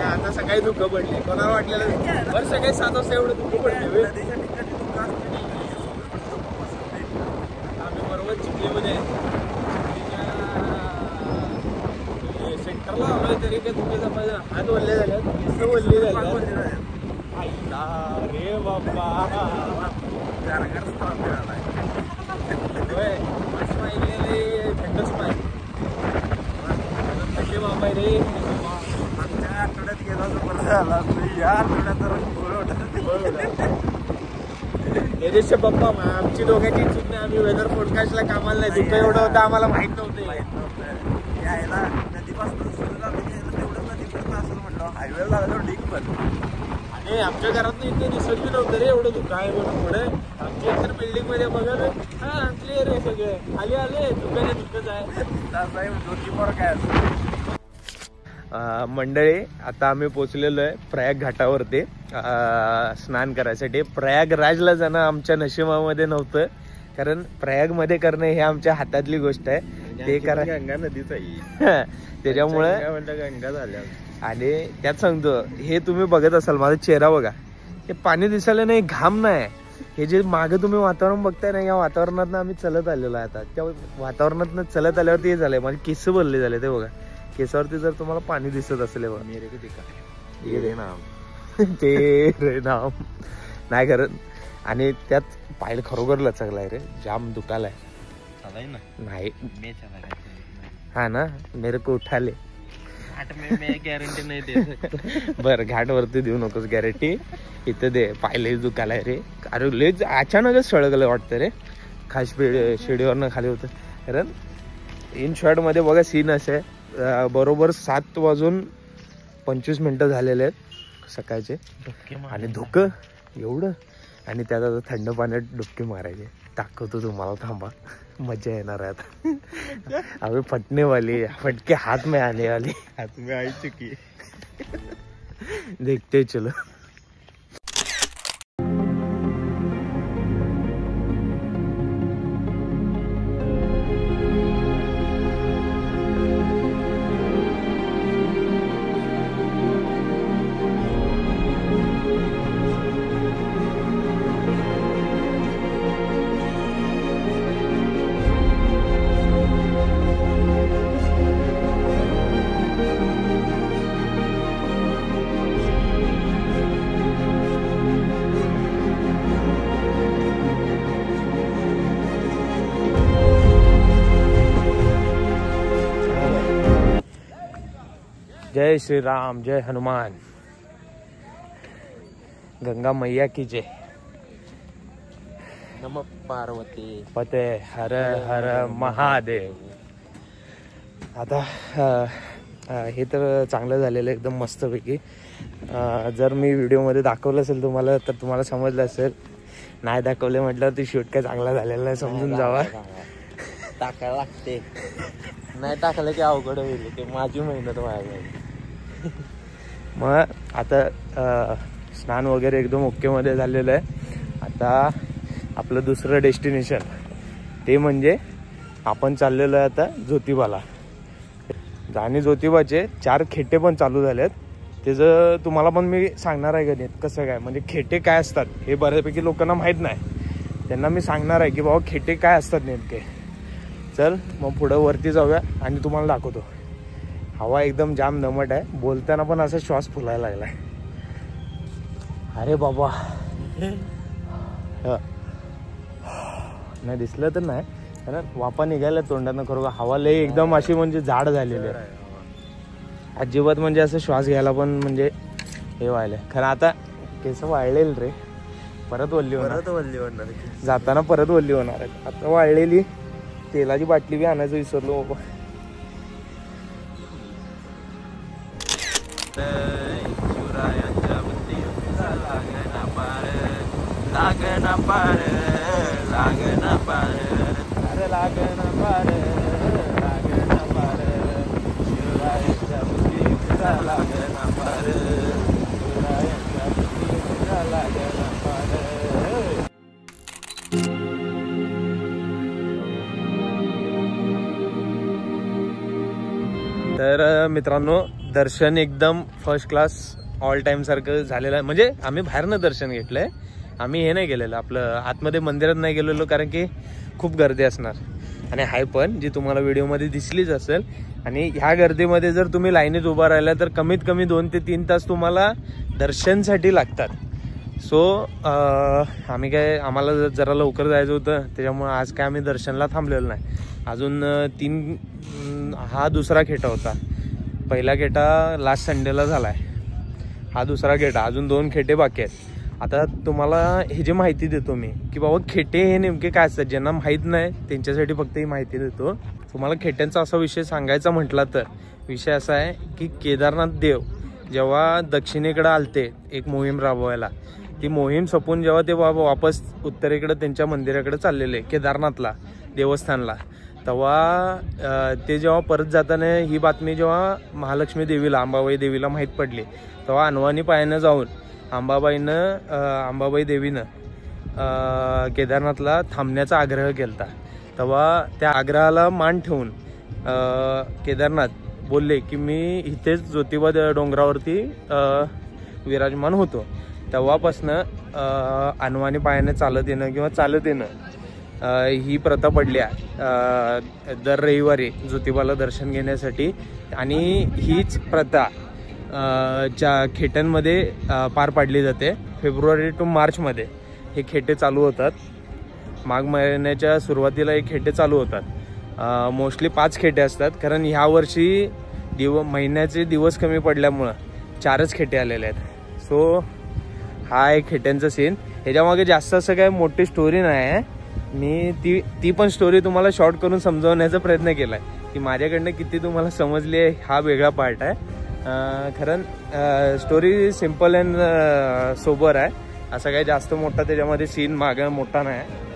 आता सकाळी दुःख पडले, कोणाला वाटलेलं बरं सकाळी 7 वाजता एवढं दुःख पडले. आम्ही बरोबर चिखलीमध्ये सेंटरला आलोय तरी काय तुम्ही जमा हात वल्ले झाले, केस वल्ले झाले. रे बाबा थंडच पाहिजे बाबा रे. आमच्या आठवड्यात गेला तर बरं झाला, या आठवड्यात तर पप्पा आमची दोघांची चूक नाही. आम्ही वेदर फोरकास्टला कामाला नाही, दुःख एवढं होतं आम्हाला माहित नव्हतं. यायला नदीपासून सुरू झालं तेवढं नदीपर्यंत असं म्हटलं हायवे लागलो ढीक पण. आणि आमच्या घरात इथे दिसत बी नव्हतं रे एवढं दुःख आहे म्हणून. पुढे आमच्या इतर बिल्डिंग मध्ये बघा रे, हा क्लिअर आहे सगळे, खाली आले दुःखाने दुःखच आहे. जोतीपोर काय मंडळी, आता आम्ही पोचलेलो आहे प्रयाग घाटावरती स्नान करायसाठी. प्रयागराजला जाणं आमच्या नशिबामध्ये नव्हतं, कारण प्रयागमध्ये करणं हे आमच्या हातातली गोष्ट आहे. ते करा गंगा नदीच आहे त्याच्यामुळे गंगा झाल्या. आणि त्यात सांगतो, हे तुम्ही बघत असाल माझा चेहरा बघा, हे पाणी दिसायला नाही, घाम नाही. हे जे मागे तुम्ही वातावरण बघताय ना, या वातावरणात आम्ही चलत आलेलो आहे. आता त्या वातावरणात चलत आल्यावरती हे झालंय, माझे केस भरले झाले. ते बघा केसावरती जर तुम्हाला पाणी दिसत असेल बघा, ते रे नाम नाही करत. आणि त्यात पाहिलं खरोखर लचकलाय रे, जाम दुखालाय नाही. हा ना, मेरे को उठाले गॅरंटी नाही दे. बरं घाट वरती देऊ नकोस गॅरंटी, इथं दे. पाहिले दुखालाय रे, अरे लय अचानकच सळगलं वाटतं रे. खास शिडीवरनं खाली होतं. कारण इन शॉर्ट मध्ये बघा सीन असे, बरोबर 7:25 झालेले आहेत सकाळचे. आणि धुकं एवढं, आणि त्यात आता थंड पाण्यात डुबकी मारायचे. दाखवतो तुम्हाला, थांबा, मजा येणार आहे आता. अभी फटने वाली, फटके हाथ में आने वाली, हाथ में आई चुकी है. देखते चलो. जय श्री राम, जय हनुमान, गंगा मैया की जय, नमः पार्वती पते हर हर महादेव. आता हे तर चांगलं झालेलं एकदम मस्तपैकी. जर मी व्हिडिओमध्ये दाखवलं असेल तुम्हाला तर तुम्हाला समजलं असेल, नाही दाखवले म्हटलं तर शूट काय चांगला झालेला नाही समजून जावा. टाकायला लागते, नाही टाकलं की अवघड होईल, ते माझी मेहनत वाया जाईल. मग आता स्नान वगैरे एकदम ओके मध्ये झालेलं आहे. आता आपलं दुसरं डेस्टिनेशन ते म्हणजे आपण चाललेलो आहे आता ज्योतिबाला. आणि ज्योतिबाचे 4 खेटे पण चालू झालेत. त्याचं तुम्हाला पण मी सांगणार आहे गणित कसं काय, म्हणजे खेटे काय असतात हे बऱ्यापैकी लोकांना माहीत नाही. त्यांना मी सांगणार आहे की बाबा खेटे काय असतात नेमके. चल मग पुढं वरती जाऊया आणि तुम्हाला दाखवतो. हवा एकदम जाम दमट आहे, बोलताना पण असा श्वास फुलायला लागलाय. अरे बाबा नाही दिसलं तर नाही, कारण वापा निघायला तोंडानं. खरोखर हवा लय एकदम अशी म्हणजे जाड झालेली आहे, अजिबात म्हणजे असं श्वास घ्यायला पण म्हणजे हे व्हायलंय. खरं आता केस वाळलेल रे, परत वल्ली होणार जाताना, परत वल्ली होणार आहे. आता वाळलेली तेलाची बाटली बी आणायचं विसरलो बाबा. लागना पार लागना पार अरे लागना पार लागना पार शिवरायांच्या बुद्धीचा लागना पार शिवरायांच्या बुद्धीचा लागना पार. तर मित्रांनो, दर्शन एकदम फर्स्ट क्लास ऑल टाइम सारखं झालेलं आहे. म्हणजे आम्ही बाहेरनं दर्शन घेतलंय, आम्ही हे नाही गेलेलं, आपलं आतमध्ये मंदिरात नाही गेलेलो, कारण की खूप गर्दी असणार. आणि हाय पण जी तुम्हाला व्हिडिओमध्ये दिसलीच असेल. आणि ह्या गर्दीमध्ये जर तुम्ही लाईनीत उभा राहिला तर कमीत कमी 2 ते 3 तास तुम्हाला दर्शनसाठी लागतात. सो आम्हाला जरा लवकर जायचं होतं, त्याच्यामुळे आज काय आम्ही दर्शनला थांबलेलो नाही. अजून 3 हा दुसरा खेटा होता. पहिला खेटा लास्ट संडेला झालाय, हा दुसरा खेटा, अजून 2 खेटे बाकी आहेत. आता तुम्हाला हे जे माहिती देतो मी की बाबा खेटे हे नेमके काय असतात, ज्यांना माहीत नाही त्यांच्यासाठी फक्त ही माहिती देतो. तुम्हाला खेट्यांचा असा विषय सांगायचा म्हटला तर विषय असा आहे की केदारनाथ देव जेव्हा दक्षिणेकडे आलते एक मोहीम राबवायला, ती मोहीम संपून जेव्हा ते वापस उत्तरेकडे त्यांच्या मंदिराकडे चाललेले केदारनाथला देवस्थानला, तेव्हा ते जेव्हा परत जाताना ही बातमी जेव्हा महालक्ष्मी देवीला, अंबाबाई देवीला माहीत पडली, तेव्हा अनवाणी पायानं जाऊन अंबाबाई देवीनं केदारनाथला थांबण्याचा आग्रह केला. तेव्हा त्या आग्रहाला मान ठेवून केदारनाथ बोलले की मी इथेच ज्योतिबा डोंगरावरती विराजमान होतो. तेव्हापासनं अनवाणी पायाने चालत येणं किंवा चालत येणं ही प्रथा पडली आहे दर रविवारी ज्योतिबाला दर्शन घेण्यासाठी. आणि हीच प्रथा च्या खेट्यांमध्ये पार पाडली जाते. फेब्रुवारी टू मार्चमध्ये हे खेटे चालू होतात. माघ महिन्याच्या सुरुवातीला हे खेटे चालू होतात. मोस्टली 5 खेटे असतात, कारण ह्या वर्षी महिन्याचे दिवस कमी पडल्यामुळं 4च खेटे आलेले आहेत. सो हा एक खेट्यांचा सीन. ह्याच्यामागे जास्त असं काय मोठी स्टोरी नाही आहे. मी ती पण स्टोरी तुम्हाला शॉर्ट करून समजावण्याचा प्रयत्न केला आहे की माझ्याकडनं किती तुम्हाला समजली आहे, हा वेगळा पार्ट आहे. खरं स्टोरी सिम्पल अँड सोबर आहे, असं काही जास्त मोठा त्याच्यामध्ये सीन मागं मोठा नाही.